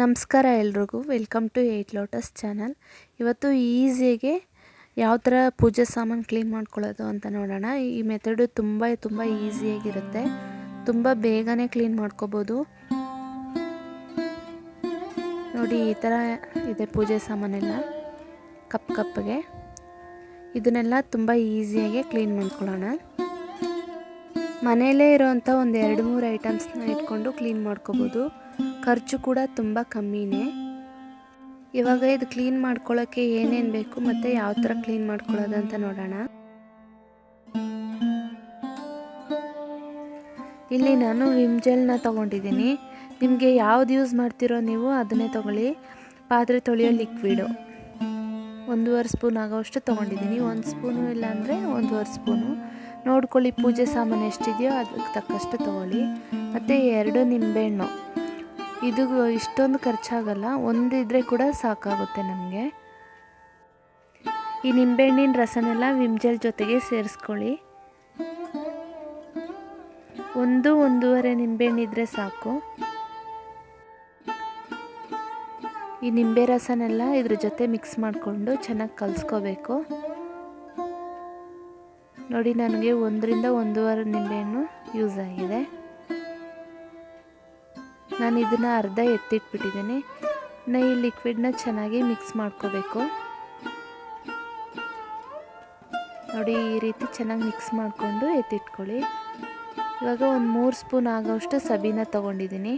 ನಮಸ್ಕಾರ ಎಲ್ರಿಗೂ, welcome to 8 lotus channel. ಇವತ್ತು ಈಸಿಯಾಗಿ ಯಾವ ಥರ ಪೂಜೆ ಸಾಮಾನು ಕ್ಲೀನ್ ಮಾಡ್ಕೊಳ್ಳೋದು ಅಂತ ನೋಡೋಣ. ಈ ಮೆಥಡು ತುಂಬ ಈಸಿಯಾಗಿರುತ್ತೆ, ತುಂಬ ಬೇಗನೆ ಕ್ಲೀನ್ ಮಾಡ್ಕೋಬೋದು. ನೋಡಿ, ಈ ಥರ ಇದೆ ಪೂಜೆ ಸಾಮಾನೆಲ್ಲ ಕಪ್ಪಿಗೆ. ಇದನ್ನೆಲ್ಲ ತುಂಬ ಈಸಿಯಾಗಿ ಕ್ಲೀನ್ ಮಾಡ್ಕೊಳ್ಳೋಣ. ಮನೆಯಲ್ಲೇ ಇರೋವಂಥ ಒಂದು 2-3 ಐಟಮ್ಸ್ನ ಇಟ್ಕೊಂಡು ಕ್ಲೀನ್ ಮಾಡ್ಕೋಬೋದು. ಖರ್ಚು ಕೂಡ ತುಂಬ ಕಮ್ಮಿನೇ. ಇವಾಗ ಇದು ಕ್ಲೀನ್ ಮಾಡ್ಕೊಳ್ಳೋಕ್ಕೆ ಏನೇನು ಬೇಕು ಮತ್ತು ಯಾವ ಥರ ಕ್ಲೀನ್ ಮಾಡ್ಕೊಳ್ಳೋದು ಅಂತ ನೋಡೋಣ. ಇಲ್ಲಿ ನಾನು ವಿಮ್ ಜೆಲ್ನ ತೊಗೊಂಡಿದ್ದೀನಿ. ನಿಮಗೆ ಯಾವ್ದು ಯೂಸ್ ಮಾಡ್ತಿರೋ ನೀವು ಅದನ್ನೇ ತೊಗೊಳ್ಳಿ. ಪಾತ್ರೆ ತೊಳೆಯೋ ಲಿಕ್ವಿಡು 1.5 ಸ್ಪೂನ್ ಆಗೋವಷ್ಟು ತೊಗೊಂಡಿದ್ದೀನಿ. 1 ಸ್ಪೂನು ಇಲ್ಲಾಂದರೆ 1.5 ಸ್ಪೂನು ನೋಡ್ಕೊಳ್ಳಿ. ಪೂಜೆ ಸಾಮಾನು ಎಷ್ಟಿದೆಯೋ ಅದಕ್ಕೆ ತಕ್ಕಷ್ಟು ತೊಗೊಳ್ಳಿ. ಮತ್ತು 2 ನಿಂಬೆಹಣ್ಣು. ಇದು ಇಷ್ಟೊಂದು ಖರ್ಚಾಗಲ್ಲ, ಒಂದಿದ್ರೆ ಕೂಡ ಸಾಕಾಗುತ್ತೆ ನಮಗೆ. ಈ ನಿಂಬೆಹಣ್ಣಿನ ರಸನೆಲ್ಲ ವಿಮ್ ಜೆಲ್ ಜೊತೆಗೆ ಸೇರಿಸ್ಕೊಳ್ಳಿ. 1-1.5 ನಿಂಬೆಹಣ್ಣಿದ್ರೆ ಸಾಕು. ಈ ನಿಂಬೆ ರಸನೆಲ್ಲ ಇದ್ರ ಜೊತೆ ಮಿಕ್ಸ್ ಮಾಡಿಕೊಂಡು ಚೆನ್ನಾಗಿ ಕಲಿಸ್ಕೋಬೇಕು. ನೋಡಿ, ನನಗೆ 1-1.5 ನಿಂಬೆಹಣ್ಣು ಯೂಸ್ ಆಗಿದೆ. ನಾನು ಇದನ್ನು ಅರ್ಧ ಎತ್ತಿಟ್ಬಿಟ್ಟಿದ್ದೀನಿ. ಈ ಲಿಕ್ವಿಡ್ನ ಚೆನ್ನಾಗಿ ಮಿಕ್ಸ್ ಮಾಡ್ಕೋಬೇಕು. ನೋಡಿ, ಈ ರೀತಿ ಚೆನ್ನಾಗಿ ಮಿಕ್ಸ್ ಮಾಡಿಕೊಂಡು ಎತ್ತಿಟ್ಕೊಳ್ಳಿ. ಇವಾಗ ಒಂದು 3 ಸ್ಪೂನ್ ಆಗೋವಷ್ಟು ಸಬೀನ ತೊಗೊಂಡಿದ್ದೀನಿ.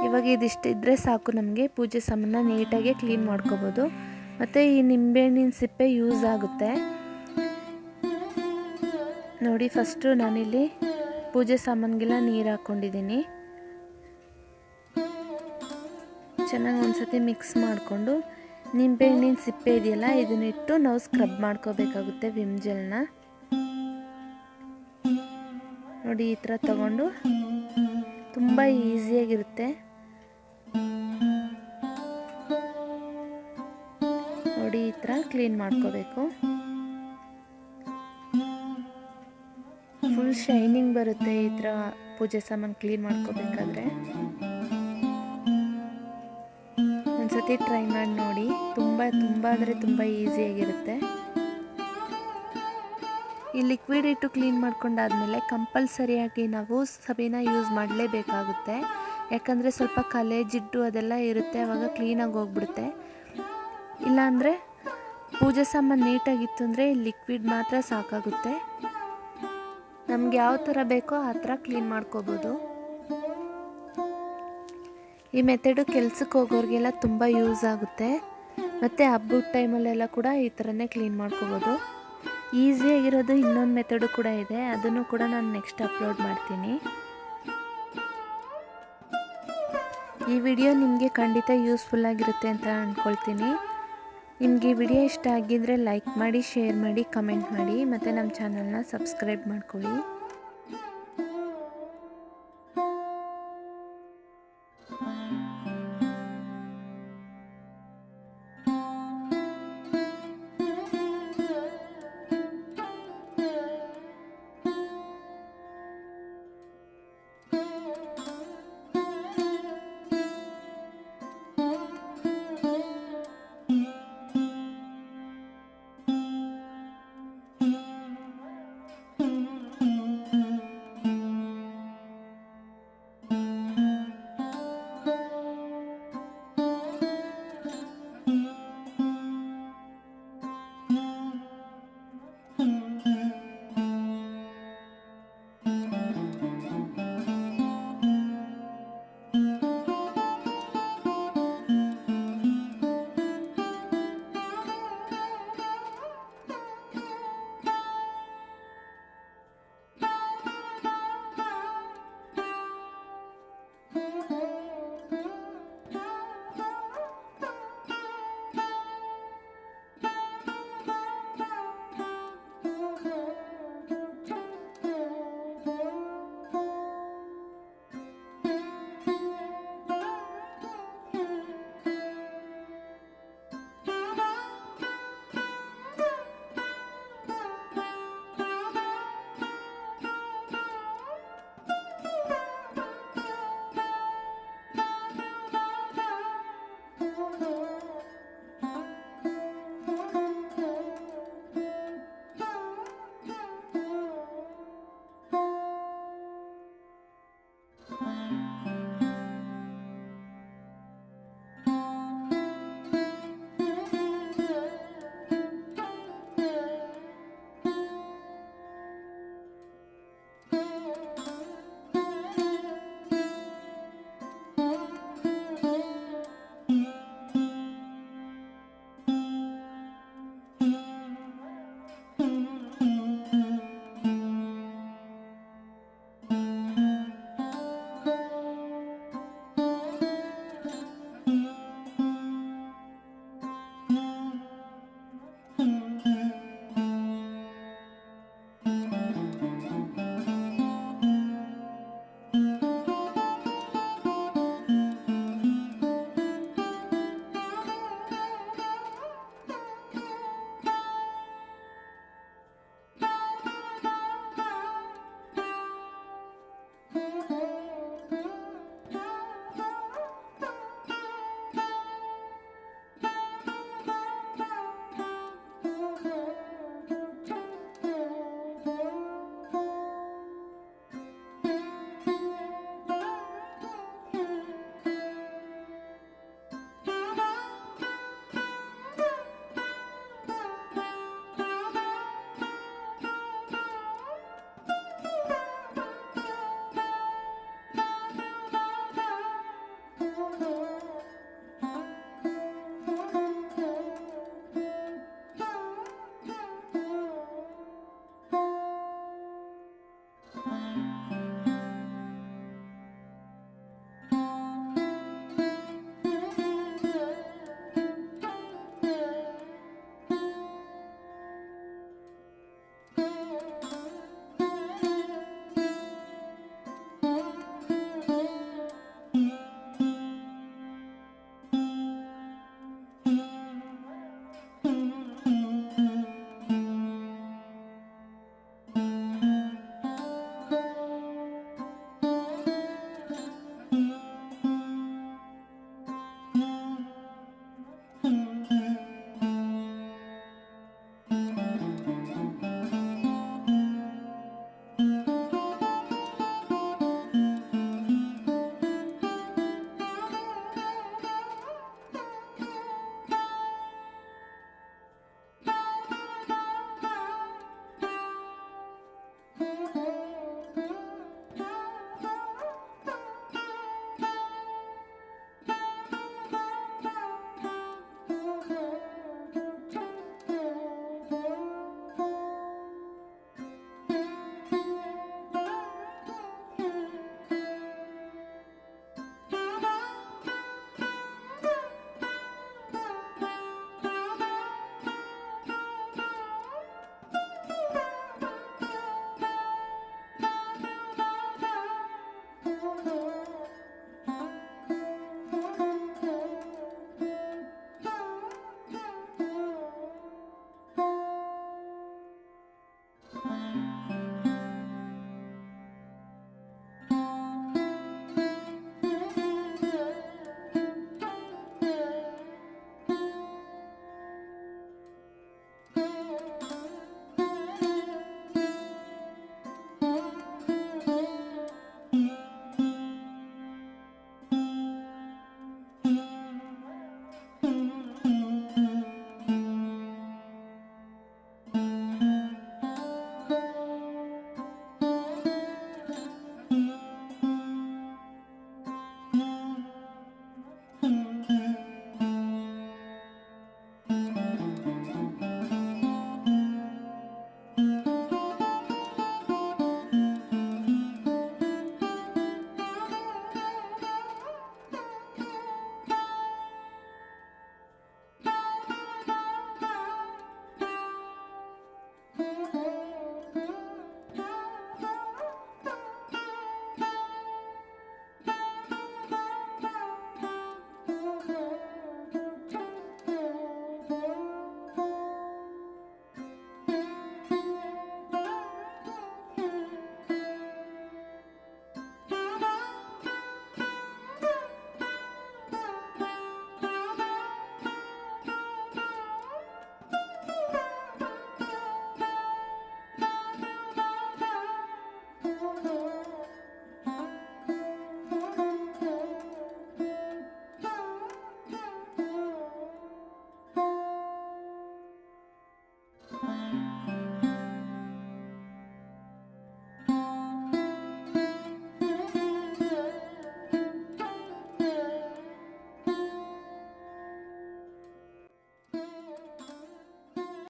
ಇವಾಗ ಇದಿಷ್ಟು ಇದ್ದರೆ ಸಾಕು, ನಮಗೆ ಪೂಜೆ ಸಾಮಾನ ನೀಟಾಗಿ ಕ್ಲೀನ್ ಮಾಡ್ಕೋಬೋದು. ಮತ್ತು ಈ ನಿಂಬೆಹಣ್ಣಿನ ಸಿಪ್ಪೆ ಯೂಸ್ ಆಗುತ್ತೆ. ನೋಡಿ, ಫಸ್ಟು ನಾನಿಲ್ಲಿ ಪೂಜೆ ಸಾಮಾನಿಗೆಲ್ಲ ನೀರು ಹಾಕ್ಕೊಂಡಿದ್ದೀನಿ. ಚೆನ್ನಾಗಿ ಒಂದ್ಸತಿ ಮಿಕ್ಸ್ ಮಾಡಿಕೊಂಡು ನಿಂಬೆಹಣ್ಣಿನ ಸಿಪ್ಪೆ ಇದೆಯಲ್ಲ, ಇದನ್ನಿಟ್ಟು ನಾವು ಸ್ಕ್ರಬ್ ಮಾಡ್ಕೋಬೇಕಾಗುತ್ತೆ ವಿಮ್ ಜೆಲ್ನ. ನೋಡಿ, ಈ ಥರ ತಗೊಂಡು ತುಂಬ ಈಸಿಯಾಗಿರುತ್ತೆ. ನೋಡಿ, ಈ ಥರ ಕ್ಲೀನ್ ಮಾಡ್ಕೋಬೇಕು. ಫುಲ್ ಶೈನಿಂಗ್ ಬರುತ್ತೆ ಈ ಥರ ಪೂಜೆ ಸಾಮಾನು ಕ್ಲೀನ್ ಮಾಡ್ಕೋಬೇಕಾದ್ರೆ. ಒಂದ್ಸತಿ ಟ್ರೈ ಮಾಡಿ ನೋಡಿ. ತುಂಬ ಅಂದರೆ ತುಂಬ ಈಸಿಯಾಗಿರುತ್ತೆ. ಈ ಲಿಕ್ವಿಡ್ ಇಟ್ಟು ಕ್ಲೀನ್ ಮಾಡ್ಕೊಂಡಾದ್ಮೇಲೆ ಕಂಪಲ್ಸರಿಯಾಗಿ ನಾವು ಸಬೀನ ಯೂಸ್ ಮಾಡಲೇಬೇಕಾಗುತ್ತೆ. ಯಾಕಂದರೆ ಸ್ವಲ್ಪ ಕಲೆ ಜಿಡ್ಡು ಅದೆಲ್ಲ ಇರುತ್ತೆ, ಆವಾಗ ಕ್ಲೀನಾಗಿ ಹೋಗ್ಬಿಡುತ್ತೆ. ಇಲ್ಲಾಂದರೆ ಪೂಜೆ ಸಾಮಾನು ನೀಟಾಗಿತ್ತು ಅಂದರೆ ಲಿಕ್ವಿಡ್ ಮಾತ್ರ ಸಾಕಾಗುತ್ತೆ. ನಮ್ಗೆ ಯಾವ ಥರ ಬೇಕೋ ಆ ಥರ ಕ್ಲೀನ್ ಮಾಡ್ಕೋಬೋದು. ಈ ಮೆಥಡು ಕೆಲ್ಸಕ್ಕೆ ಹೋಗೋರಿಗೆಲ್ಲ ತುಂಬ ಯೂಸ್ ಆಗುತ್ತೆ. ಮತ್ತು ಹಬ್ಬದ ಟೈಮಲ್ಲೆಲ್ಲ ಕೂಡ ಈ ಥರನೇ ಕ್ಲೀನ್ ಮಾಡ್ಕೋಬೋದು. ಈಸಿಯಾಗಿರೋದು ಇನ್ನೊಂದು ಮೆಥಡು ಕೂಡ ಇದೆ, ಅದನ್ನು ಕೂಡ ನಾನು ನೆಕ್ಸ್ಟ್ ಅಪ್ಲೋಡ್ ಮಾಡ್ತೀನಿ. ಈ ವಿಡಿಯೋ ನಿಮಗೆ ಖಂಡಿತ ಯೂಸ್ಫುಲ್ ಆಗಿರುತ್ತೆ ಅಂತ ಅಂದ್ಕೊಳ್ತೀನಿ. ನಿಮಗೆ ಈ ವಿಡಿಯೋ ಇಷ್ಟ ಆಗಿದ್ದರೆ ಲೈಕ್ ಮಾಡಿ, ಶೇರ್ ಮಾಡಿ, ಕಮೆಂಟ್ ಮಾಡಿ, ಮತ್ತು ನಮ್ಮ ಚಾನಲ್ನ ಸಬ್ಸ್ಕ್ರೈಬ್ ಮಾಡ್ಕೊಳ್ಳಿ.